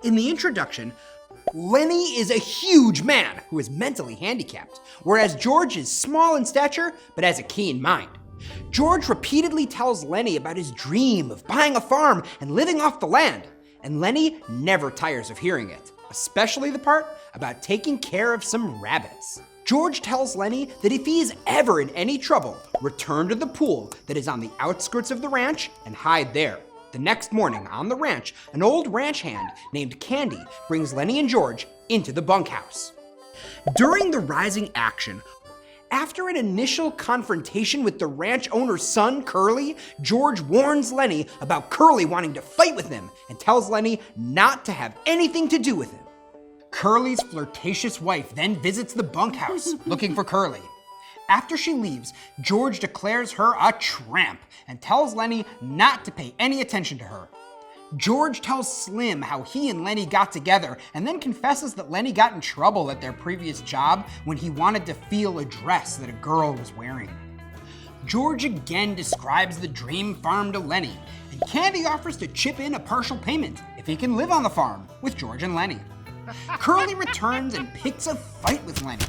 In the introduction, Lenny is a huge man who is mentally handicapped, whereas George is small in stature but has a keen mind. George repeatedly tells Lenny about his dream of buying a farm and living off the land, and Lenny never tires of hearing it, especially the part about taking care of some rabbits. George tells Lenny that if he is ever in any trouble, return to the pool that is on the outskirts of the ranch and hide there. The next morning on the ranch, an old ranch hand named Candy brings Lenny and George into the bunkhouse. During the rising action, after an initial confrontation with the ranch owner's son, Curly, George warns Lenny about Curly wanting to fight with him and tells Lenny not to have anything to do with him. Curly's flirtatious wife then visits the bunkhouse looking for Curly. After she leaves, George declares her a tramp and tells Lenny not to pay any attention to her. George tells Slim how he and Lenny got together and then confesses that Lenny got in trouble at their previous job when he wanted to feel a dress that a girl was wearing. George again describes the dream farm to Lenny, and Candy offers to chip in a partial payment if he can live on the farm with George and Lenny. Curly returns and picks a fight with Lenny.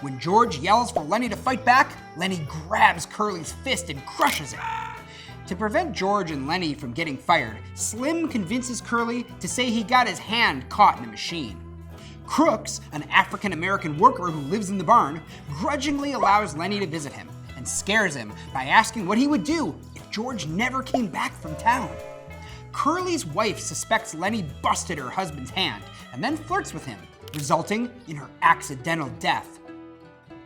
When George yells for Lenny to fight back, Lenny grabs Curly's fist and crushes it. To prevent George and Lenny from getting fired, Slim convinces Curly to say he got his hand caught in a machine. Crooks, an African-American worker who lives in the barn, grudgingly allows Lenny to visit him and scares him by asking what he would do if George never came back from town. Curly's wife suspects Lenny busted her husband's hand and then flirts with him, resulting in her accidental death.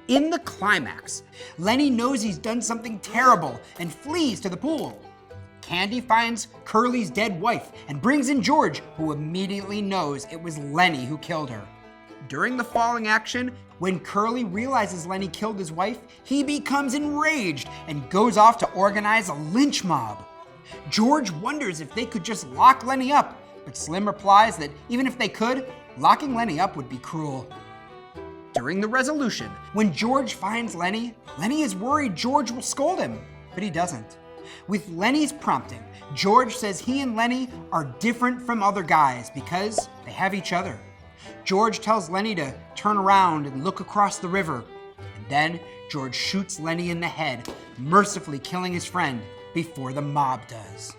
In the climax, Lenny knows he's done something terrible and flees to the pool. Candy finds Curly's dead wife and brings in George, who immediately knows it was Lenny who killed her. During the falling action, when Curly realizes Lenny killed his wife, he becomes enraged and goes off to organize a lynch mob. George wonders if they could just lock Lenny up, but Slim replies that even if they could, locking Lenny up would be cruel. During the resolution, when George finds Lenny, Lenny is worried George will scold him, but he doesn't. With Lenny's prompting, George says he and Lenny are different from other guys because they have each other. George tells Lenny to turn around and look across the river, and then George shoots Lenny in the head, mercifully killing his friend before the mob does.